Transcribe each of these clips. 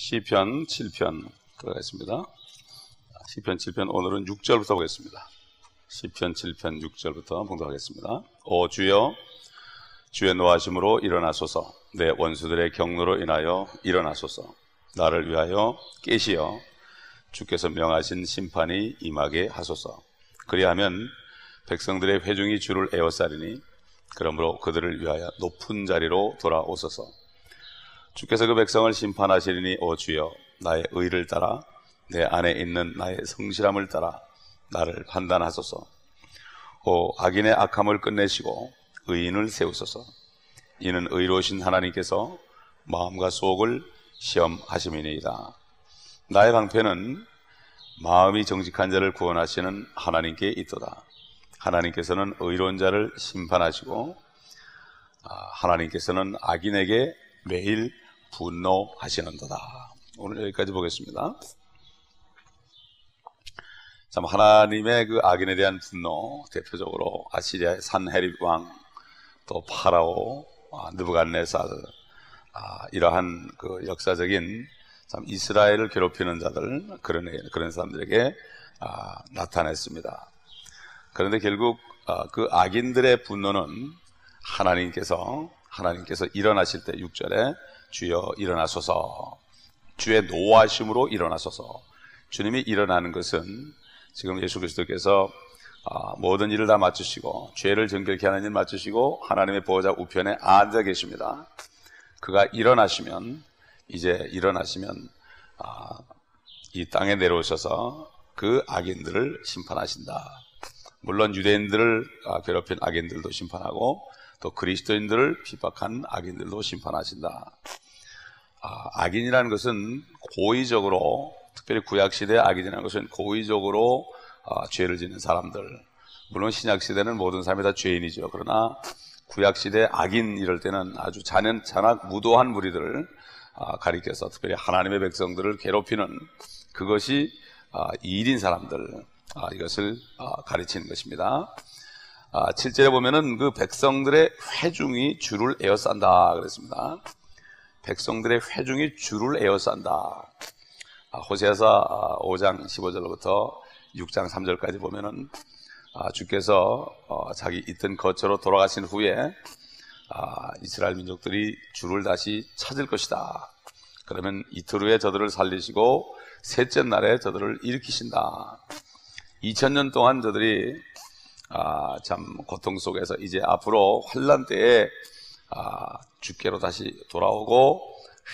시편 7편 들어가겠습니다. 시편 7편 오늘은 6절부터 보겠습니다. 시편 7편 6절부터 봉독하겠습니다. 오 주여, 주의 노하심으로 일어나소서. 내 원수들의 경노로 인하여 일어나소서. 나를 위하여 깨시어 주께서 명하신 심판이 임하게 하소서. 그리하면 백성들의 회중이 주를 에워싸리니 그러므로 그들을 위하여 높은 자리로 돌아오소서. 주께서 그 백성을 심판하시리니 오 주여, 나의 의를 따라 내 안에 있는 나의 성실함을 따라 나를 판단하소서. 오 악인의 악함을 끝내시고 의인을 세우소서. 이는 의로우신 하나님께서 마음과 속을 시험하심이니이다. 나의 방패는 마음이 정직한 자를 구원하시는 하나님께 있도다. 하나님께서는 의로운 자를 심판하시고 하나님께서는 악인에게 매일 분노하시는도다. 오늘 여기까지 보겠습니다. 참, 하나님의 그 악인에 대한 분노, 대표적으로 아시리아의 산헤립 왕, 또 파라오, 느부갓네살, 이러한 그 역사적인 참 이스라엘을 괴롭히는 자들, 그런 사람들에게 나타냈습니다. 그런데 결국 그 악인들의 분노는 하나님께서 일어나실 때 6절에 주여 일어나소서, 주의 노하심으로 일어나소서. 주님이 일어나는 것은 지금 예수 그리스도께서 모든 일을 다 마치시고 죄를 정결케 하는 일 마치시고 하나님의 보호자 우편에 앉아 계십니다. 그가 일어나시면 이 땅에 내려오셔서 그 악인들을 심판하신다. 물론 유대인들을 괴롭힌 악인들도 심판하고 또 그리스도인들을 핍박한 악인들도 심판하신다. 악인이라는 것은 고의적으로, 특별히 구약시대의 악인이라는 것은 고의적으로 죄를 짓는 사람들. 물론 신약시대는 모든 사람이 다 죄인이죠. 그러나 구약시대 악인 이럴 때는 아주 잔악 무도한 무리들을 가리켜서 특별히 하나님의 백성들을 괴롭히는 그것이 이일인 사람들, 이것을 가르치는 것입니다. 7절에 보면은 그 백성들의 회중이 주를 에워싼다 그랬습니다. 백성들의 회중이 주를 에워싼다. 호세아서 5장 15절부터 6장 3절까지 보면은 주께서 자기 있던 거처로 돌아가신 후에 이스라엘 민족들이 주를 다시 찾을 것이다. 그러면 이틀 후에 저들을 살리시고 셋째 날에 저들을 일으키신다. 2000년 동안 저들이 참 고통 속에서 이제 앞으로 환난 때에 주께로 다시 돌아오고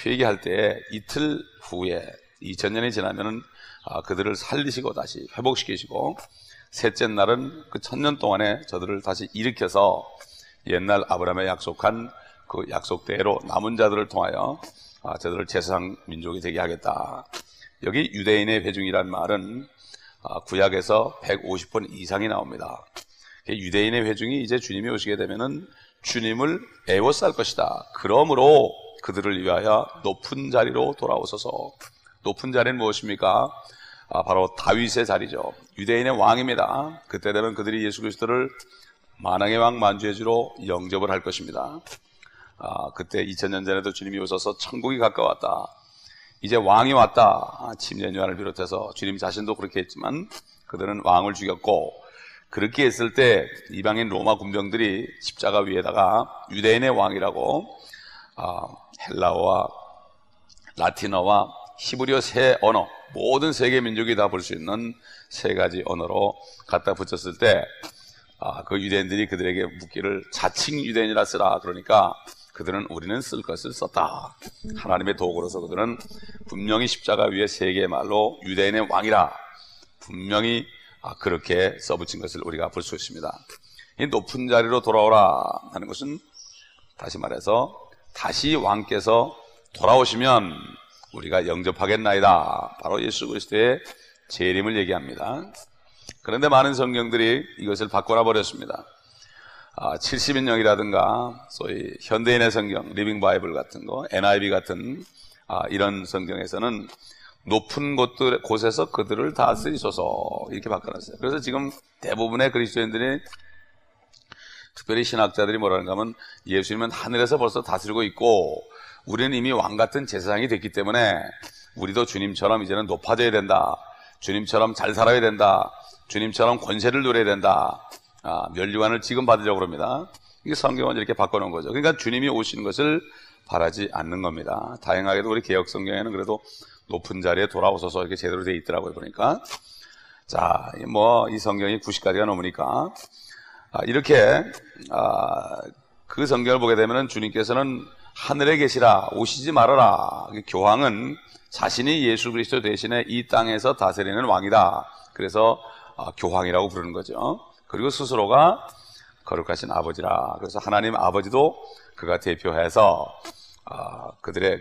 회개할 때에 이틀 후에 2000년이 지나면은 그들을 살리시고 다시 회복시키시고 셋째 날은 그 1000년 동안에 저들을 다시 일으켜서 옛날 아브라함에 약속한 그 약속대로 남은 자들을 통하여 저들을 제사장 민족이 되게 하겠다. 여기 유대인의 회중이란 말은 구약에서 150번 이상이 나옵니다. 유대인의 회중이 이제 주님이 오시게 되면은 주님을 에워쌀 것이다. 그러므로 그들을 위하여 높은 자리로 돌아오소서. 높은 자리는 무엇입니까? 바로 다윗의 자리죠. 유대인의 왕입니다. 그때 되면 그들이 예수 그리스도를 만왕의 왕 만주의 주로 영접을 할 것입니다. 그때 2000년 전에도 주님이 오셔서 천국이 가까웠다. 이제 왕이 왔다. 침례요한을 비롯해서 주님 자신도 그렇게 했지만 그들은 왕을 죽였고, 그렇게 했을 때 이방인 로마 군병들이 십자가 위에다가 유대인의 왕이라고 헬라어와 라틴어와 히브리어 세 언어, 모든 세계 민족이 다 볼 수 있는 세 가지 언어로 갖다 붙였을 때 그 유대인들이 그들에게 묻기를 자칭 유대인이라 쓰라. 그러니까 그들은 우리는 쓸 것을 썼다. 하나님의 도구로서 그들은 분명히 십자가 위에 세 개의 말로 유대인의 왕이라 분명히 그렇게 써붙인 것을 우리가 볼 수 있습니다. 이 높은 자리로 돌아오라 하는 것은 다시 말해서 다시 왕께서 돌아오시면 우리가 영접하겠나이다. 바로 예수 그리스도의 재림을 얘기합니다. 그런데 많은 성경들이 이것을 바꿔놔 버렸습니다. 70인용이라든가 소위 현대인의 성경, 리빙 바이블 같은 거, NIV 같은 이런 성경에서는 높은 곳에서 그들을 다스리소서 이렇게 바꿔놨어요. 그래서 지금 대부분의 그리스도인들이, 특별히 신학자들이 뭐라는가 하면 예수님은 하늘에서 벌써 다스리고 있고 우리는 이미 왕같은 제사장이 됐기 때문에 우리도 주님처럼 이제는 높아져야 된다. 주님처럼 잘 살아야 된다. 주님처럼 권세를 누려야 된다. 면류관을 지금 받으려고 합니다. 이게 성경은 이렇게 바꿔놓은 거죠. 그러니까 주님이 오시는 것을 바라지 않는 겁니다. 다행하게도 우리 개혁 성경에는 그래도 높은 자리에 돌아오셔서 이렇게 제대로 되어 있더라고요, 보니까. 자, 이 성경이 90가지가 넘으니까. 이렇게, 그 성경을 보게 되면은 주님께서는 하늘에 계시라, 오시지 말아라. 교황은 자신이 예수 그리스도 대신에 이 땅에서 다스리는 왕이다. 그래서 교황이라고 부르는 거죠. 그리고 스스로가 거룩하신 아버지라. 그래서 하나님 아버지도 그가 대표해서 그들의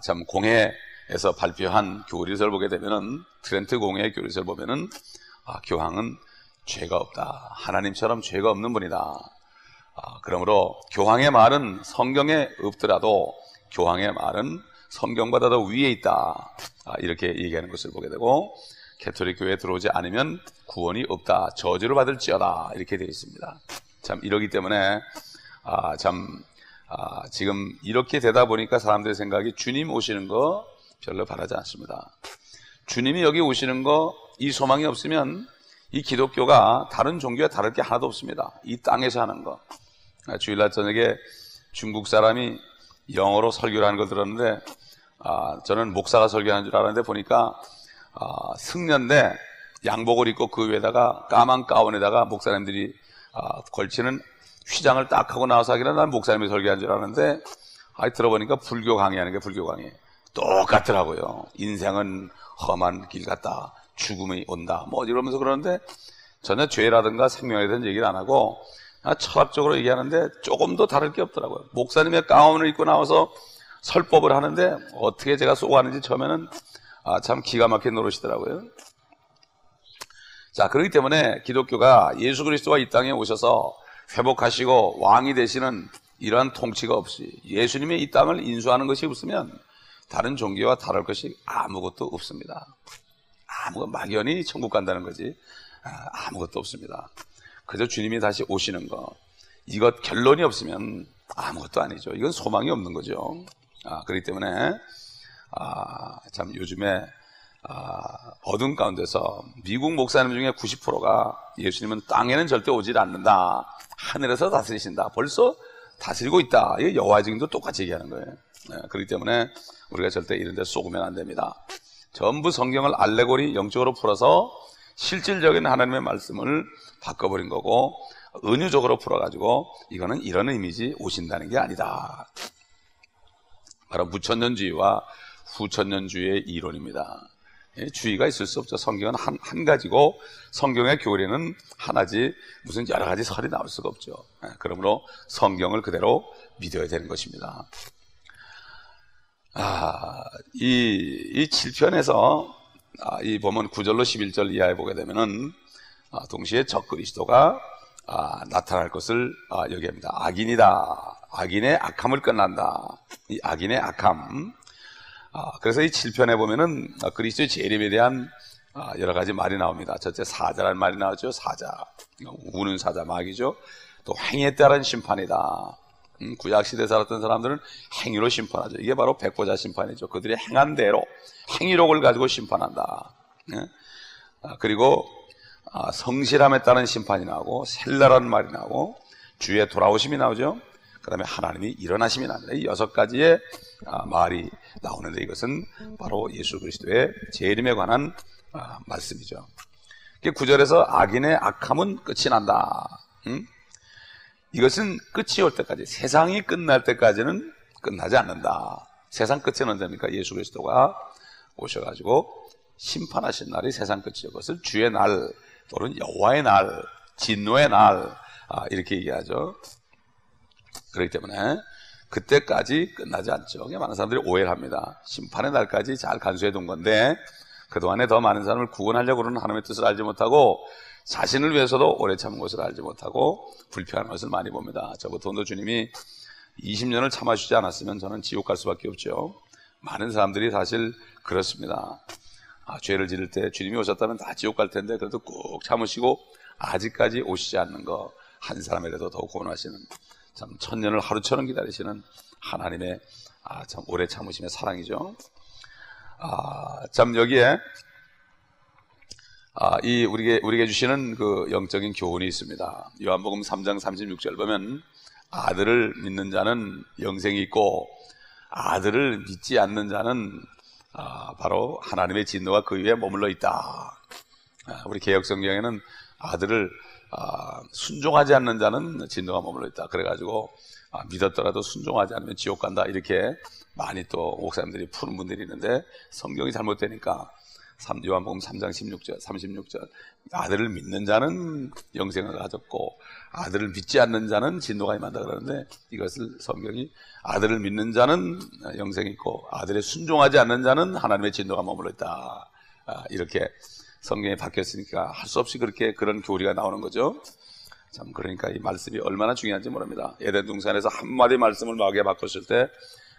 참 공회에서 발표한 교리서를 보게 되면은, 트렌트 공회의 교리서를 보면은 교황은 죄가 없다. 하나님처럼 죄가 없는 분이다. 그러므로 교황의 말은 성경에 없더라도 교황의 말은 성경보다 더 위에 있다. 이렇게 얘기하는 것을 보게 되고, 캐톨릭 교회에 들어오지 않으면 구원이 없다. 저주를 받을지어다. 이렇게 되어 있습니다. 참 이러기 때문에 지금 이렇게 되다 보니까 사람들의 생각이 주님 오시는 거 별로 바라지 않습니다. 주님이 여기 오시는 거, 이 소망이 없으면 이 기독교가 다른 종교와 다를 게 하나도 없습니다. 이 땅에서 하는 거. 주일날 저녁에 중국 사람이 영어로 설교를 하는 걸 들었는데, 저는 목사가 설교하는 줄 알았는데 보니까 승려인데 양복을 입고 그 위에다가 까만 가운에다가 목사님들이 걸치는 휘장을 딱 하고 나와서 하기는 난 목사님이 설교한 줄 알았는데, 들어보니까 불교 강의하는 게 불교 강의. 똑같더라고요. 인생은 험한 길 같다. 죽음이 온다. 이러면서 그러는데 전혀 죄라든가 생명에 대한 얘기를 안 하고 철학적으로 얘기하는데 조금도 다를 게 없더라고요. 목사님의 가운을 입고 나와서 설법을 하는데 어떻게 제가 쏘고 하는지 처음에는 참 기가 막힌 노릇이더라고요. 자, 그렇기 때문에 기독교가 예수 그리스도가 이 땅에 오셔서 회복하시고 왕이 되시는 이러한 통치가 없이 예수님의 이 땅을 인수하는 것이 없으면 다른 종교와 다를 것이 아무것도 없습니다. 막연히 천국 간다는 거지 아무것도 없습니다. 그저 주님이 다시 오시는 거, 이것 결론이 없으면 아무것도 아니죠. 이건 소망이 없는 거죠. 그렇기 때문에 참 요즘에 어둠 가운데서 미국 목사님 중에 90%가 예수님은 땅에는 절대 오질 않는다, 하늘에서 다스리신다, 벌써 다스리고 있다, 이 여호와의 증인도 똑같이 얘기하는 거예요. 그렇기 때문에 우리가 절대 이런 데 속으면 안 됩니다. 전부 성경을 알레고리 영적으로 풀어서 실질적인 하나님의 말씀을 바꿔버린 거고, 은유적으로 풀어가지고 이거는 이런 의미지 오신다는 게 아니다. 바로 무천년주의와 후천년주의의 이론입니다. 주의가 있을 수 없죠. 성경은 한 가지고 성경의 교리는 하나지 무슨 여러 가지 설이 나올 수가 없죠. 그러므로 성경을 그대로 믿어야 되는 것입니다. 이 7편에서 이 보면 9절로 11절 이하에 보게 되면은 동시에 적그리스도가 나타날 것을 얘기합니다. 악인이다. 악인의 악함을 끝난다. 이 악인의 악함. 그래서 이 7편에 보면은 그리스도의 재림에 대한 여러 가지 말이 나옵니다. 첫째, 사자라는 말이 나오죠. 사자. 우는 사자, 마귀죠. 또 행위에 따른 심판이다. 구약시대에 살았던 사람들은 행위로 심판하죠. 이게 바로 백보자 심판이죠. 그들이 행한 대로 행위록을 가지고 심판한다. 그리고 성실함에 따른 심판이 나오고, 셀라라는 말이 나오고, 주의 돌아오심이 나오죠. 그 다음에 하나님이 일어나심이 나옵니다. 이 6가지의 말이 나오는데, 이것은 바로 예수 그리스도의 재림에 관한 말씀이죠. 9절에서 악인의 악함은 끝이 난다. 이것은 끝이 올 때까지, 세상이 끝날 때까지는 끝나지 않는다. 세상 끝은 언제입니까? 예수 그리스도가 오셔가지고 심판하신 날이 세상 끝이죠. 그것을 주의 날 또는 여호와의 날, 진노의 날, 이렇게 얘기하죠. 그렇기 때문에 그때까지 끝나지 않죠. 많은 사람들이 오해를 합니다. 심판의 날까지 잘 간수해 둔 건데 그동안에 더 많은 사람을 구원하려고 하는 하나님의 뜻을 알지 못하고, 자신을 위해서도 오래 참은 것을 알지 못하고 불평하는 것을 많이 봅니다. 저부터도 주님이 20년을 참아주지 않았으면 저는 지옥 갈 수밖에 없죠. 많은 사람들이 사실 그렇습니다. 죄를 지를 때 주님이 오셨다면 다 지옥 갈 텐데 그래도 꾹 참으시고 아직까지 오시지 않는 거, 한 사람이라도 더 구원하시는, 참 천년을 하루처럼 기다리시는 하나님의 참 오래 참으심의 사랑이죠. 참 여기에 우리에게 주시는 그 영적인 교훈이 있습니다. 요한복음 3장 36절 보면 아들을 믿는 자는 영생이 있고 아들을 믿지 않는 자는 바로 하나님의 진노가 그 위에 머물러 있다. 우리 개역성경에는 아들을 순종하지 않는 자는 진노가 머물러 있다. 그래가지고 믿었더라도 순종하지 않으면 지옥 간다, 이렇게 많이 또 목사님들이 푸는 분들이 있는데 성경이 잘못되니까 요한복음 3장 36절 아들을 믿는 자는 영생을 가졌고 아들을 믿지 않는 자는 진노가 임한다 그러는데, 이것을 성경이 아들을 믿는 자는 영생이 있고 아들에 순종하지 않는 자는 하나님의 진노가 머물러 있다, 이렇게 성경이 바뀌었으니까 할 수 없이 그런 교리가 나오는 거죠. 참, 그러니까 이 말씀이 얼마나 중요한지 모릅니다. 에덴 동산에서 한마디 말씀을 마귀가 바꿨을 때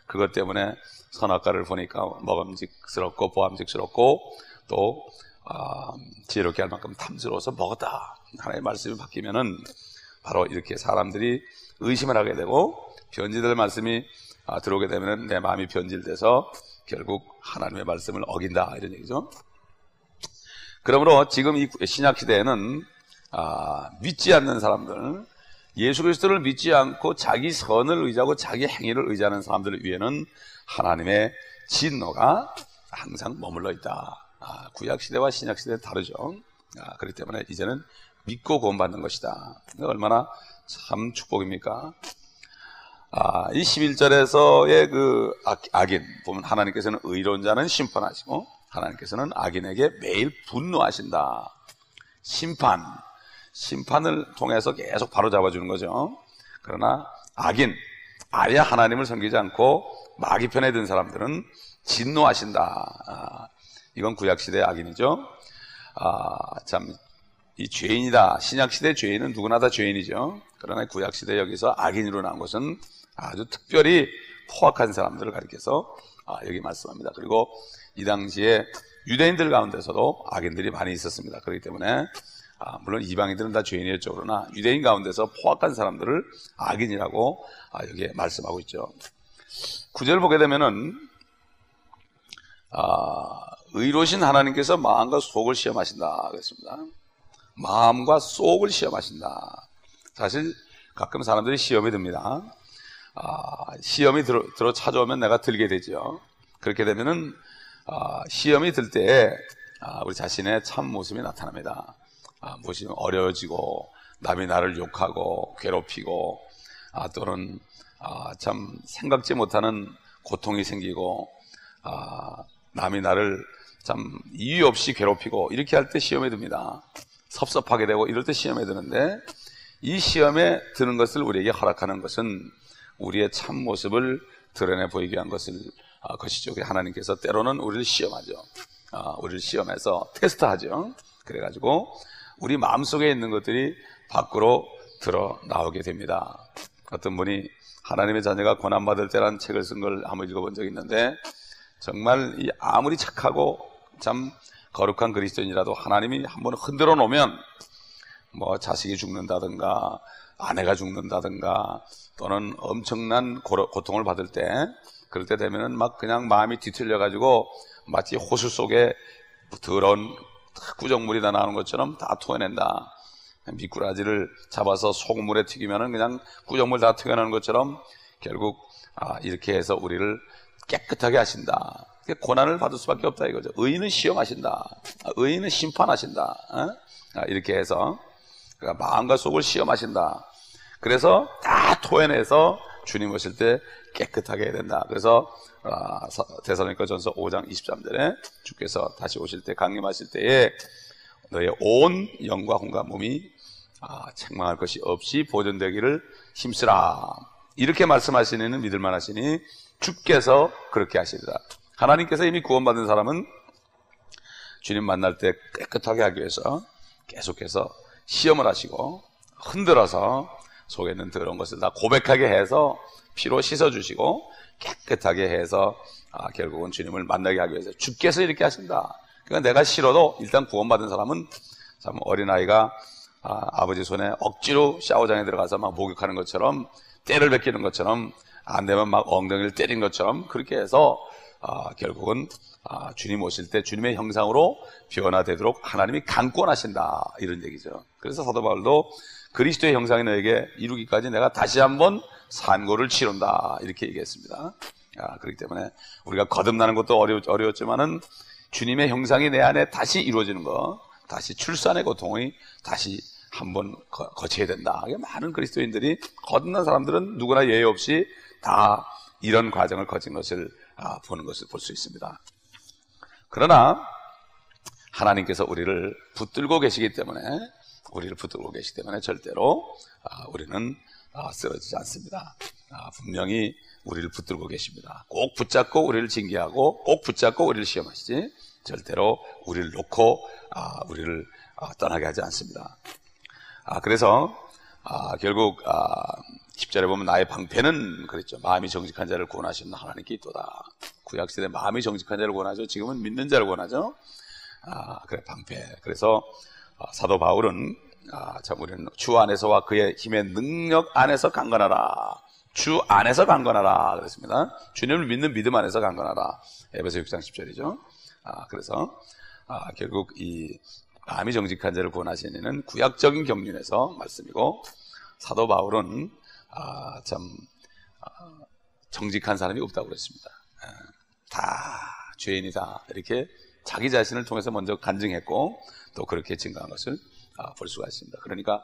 그것 때문에 선악과를 보니까 먹음직스럽고 보암직스럽고 또 지혜롭게 할 만큼 탐스러워서 먹었다. 하나님의 말씀이 바뀌면은 바로 이렇게 사람들이 의심을 하게 되고 변질될 말씀이 들어오게 되면은 내 마음이 변질돼서 결국 하나님의 말씀을 어긴다, 이런 얘기죠. 그러므로 지금 이 신약 시대에는 믿지 않는 사람들, 예수 그리스도를 믿지 않고 자기 선을 의지하고 자기 행위를 의지하는 사람들 위에는 하나님의 진노가 항상 머물러 있다. 구약 시대와 신약 시대는 다르죠. 그렇기 때문에 이제는 믿고 구원받는 것이다. 얼마나 참 축복입니까? 이 11절에서의 그 악인 보면 하나님께서는 의로운 자는 심판하시고 하나님께서는 악인에게 매일 분노하신다. 심판을 통해서 계속 바로잡아주는 거죠. 그러나 악인, 아예 하나님을 섬기지 않고 마귀 편에 든 사람들은 진노하신다. 이건 구약시대의 악인이죠. 참, 이 죄인이다. 신약시대 죄인은 누구나 다 죄인이죠. 그러나 구약시대 여기서 악인으로 나온 것은 아주 특별히 포악한 사람들을 가리켜서 여기 말씀합니다. 그리고 이 당시에 유대인들 가운데서도 악인들이 많이 있었습니다. 그렇기 때문에 물론 이방인들은 다 죄인이었죠. 그러나 유대인 가운데서 포악한 사람들을 악인이라고 여기에 말씀하고 있죠. 9절 보게 되면은 의로우신 하나님께서 마음과 속을 시험하신다 그랬습니다. 마음과 속을 시험하신다. 사실 가끔 사람들이 시험에 듭니다. 시험이 들어 찾아오면 내가 들게 되죠. 그렇게 되면은 시험이 들 때 우리 자신의 참 모습이 나타납니다. 무엇이 어려워지고 남이 나를 욕하고 괴롭히고 또는 참 생각지 못하는 고통이 생기고 남이 나를 참 이유 없이 괴롭히고 이렇게 할 때 시험에 듭니다. 섭섭하게 되고 이럴 때 시험에 드는데, 이 시험에 드는 것을 우리에게 허락하는 것은 우리의 참 모습을 드러내 보이게 한 것이죠. 하나님께서 때로는 우리를 시험하죠. 우리를 시험해서 테스트하죠. 그래가지고 우리 마음속에 있는 것들이 밖으로 드러 나오게 됩니다. 어떤 분이 하나님의 자녀가 고난받을 때라는 책을 쓴 걸 한번 읽어본 적이 있는데, 정말 아무리 착하고 참 거룩한 그리스도인이라도 하나님이 한번 흔들어 놓으면 뭐 자식이 죽는다든가 아내가 죽는다든가 또는 엄청난 고통을 받을 때, 그럴 때 되면은 막 그냥 마음이 뒤틀려 가지고 마치 호수 속에 더러운 구정물이 다 나오는 것처럼 다 토해낸다. 미꾸라지를 잡아서 소금물에 튀기면은 그냥 구정물 다 튀어나오는 것처럼 결국 이렇게 해서 우리를 깨끗하게 하신다. 고난을 받을 수밖에 없다 이거죠. 의인은 시험하신다. 의인은 심판하신다. 이렇게 해서 그러니까 마음과 속을 시험하신다. 그래서 다 토해내서 주님 오실 때 깨끗하게 해야 된다. 그래서 데살로니가전서 5장 23절에 주께서 다시 오실 때 강림하실 때에 너의 온 영과 혼과 몸이 책망할 것이 없이 보존되기를 힘쓰라. 이렇게 말씀하시는 믿을만 하시니 주께서 그렇게 하시리라. 하나님께서 이미 구원받은 사람은 주님 만날 때 깨끗하게 하기 위해서 계속해서 시험을 하시고 흔들어서 속에 있는 더러운 것을 다 고백하게 해서 피로 씻어주시고 깨끗하게 해서 결국은 주님을 만나게 하기 위해서 주께서 이렇게 하신다. 그러니까 내가 싫어도 일단 구원받은 사람은 참 어린아이가 아버지 손에 억지로 샤워장에 들어가서 막 목욕하는 것처럼 때를 베끼는 것처럼 안 되면 막 엉덩이를 때린 것처럼 그렇게 해서 결국은 주님 오실 때 주님의 형상으로 변화되도록 하나님이 강권하신다, 이런 얘기죠. 그래서 사도 바울도 그리스도의 형상이 너에게 이루기까지 내가 다시 한번 산고를 치른다, 이렇게 얘기했습니다. 그렇기 때문에 우리가 거듭나는 것도 어려웠지만은 주님의 형상이 내 안에 다시 이루어지는 거, 다시 출산의 고통이 다시 한번 거쳐야 된다. 많은 그리스도인들이, 거듭난 사람들은 누구나 예외 없이 다 이런 과정을 거친 것을 보는 것을 볼 수 있습니다. 그러나 하나님께서 우리를 붙들고 계시기 때문에, 절대로 우리는 쓰러지지 않습니다. 분명히 우리를 붙들고 계십니다. 꼭 붙잡고 우리를 징계하고 꼭 붙잡고 우리를 시험하시지 절대로 우리를 놓고 우리를 떠나게 하지 않습니다. 그래서 결국 10절에 보면 나의 방패는 그랬죠. 마음이 정직한 자를 구원하시는 하나님께 있도다. 구약시대 마음이 정직한 자를 구원하죠. 지금은 믿는 자를 구원하죠. 그래, 방패. 그래서 사도 바울은 참 우리는 주 안에서와 그의 힘의 능력 안에서 강건하라. 주 안에서 강건하라 그랬습니다. 주님을 믿는 믿음 안에서 강건하라. 에베소 6장 10절이죠. 그래서 결국 이 마음이 정직한 자를 구원하시는 이는 구약적인 경륜에서 말씀이고, 사도 바울은 참 정직한 사람이 없다고 그랬습니다. 다 죄인이다, 이렇게 자기 자신을 통해서 먼저 간증했고 또 그렇게 증거한 것을 볼 수가 있습니다. 그러니까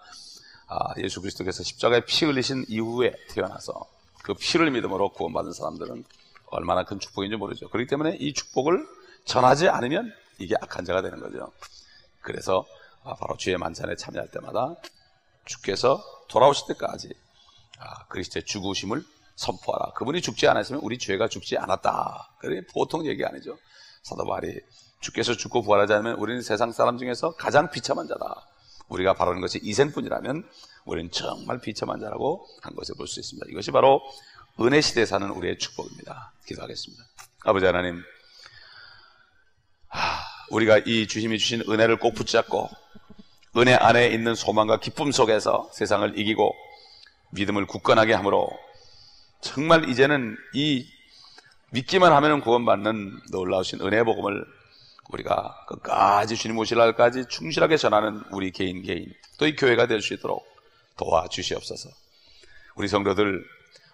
예수 그리스도께서 십자가에 피 흘리신 이후에 태어나서 그 피를 믿음으로 구원받은 사람들은 얼마나 큰 축복인지 모르죠. 그렇기 때문에 이 축복을 전하지 않으면 이게 악한 자가 되는 거죠. 그래서 바로 주의 만찬에 참여할 때마다 주께서 돌아오실 때까지 그리스도의 죽으심을 선포하라. 그분이 죽지 않았으면 우리 죄가 죽지 않았다. 그게 보통 얘기 아니죠. 사도 바울이 주께서 죽고 부활하지 않으면 우리는 세상 사람 중에서 가장 비참한 자다. 우리가 바라는 것이 이생뿐이라면 우리는 정말 비참한 자라고 한 것을 볼 수 있습니다. 이것이 바로 은혜 시대에 사는 우리의 축복입니다. 기도하겠습니다. 아버지 하나님, 우리가 이 주님이 주신 은혜를 꼭 붙잡고 은혜 안에 있는 소망과 기쁨 속에서 세상을 이기고 믿음을 굳건하게 함으로 정말 이제는 이 믿기만 하면 구원받는 놀라우신 은혜의 복음을 우리가 끝까지 주님 오실 날까지 충실하게 전하는 우리 개인 또 이 교회가 될 수 있도록 도와주시옵소서. 우리 성도들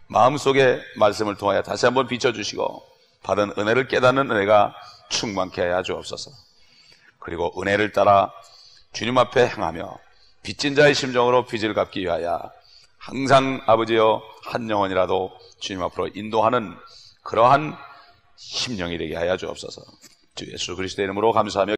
마음속에 말씀을 통하여 다시 한번 비춰주시고 받은 은혜를 깨닫는 은혜가 충만케 하여 주옵소서. 그리고 은혜를 따라 주님 앞에 행하며 빚진 자의 심정으로 빚을 갚기 위하여 항상 아버지여 한 영혼이라도 주님 앞으로 인도하는 그러한 심령이 되게 하여 주옵소서. 주 예수 그리스도의 이름으로 감사하며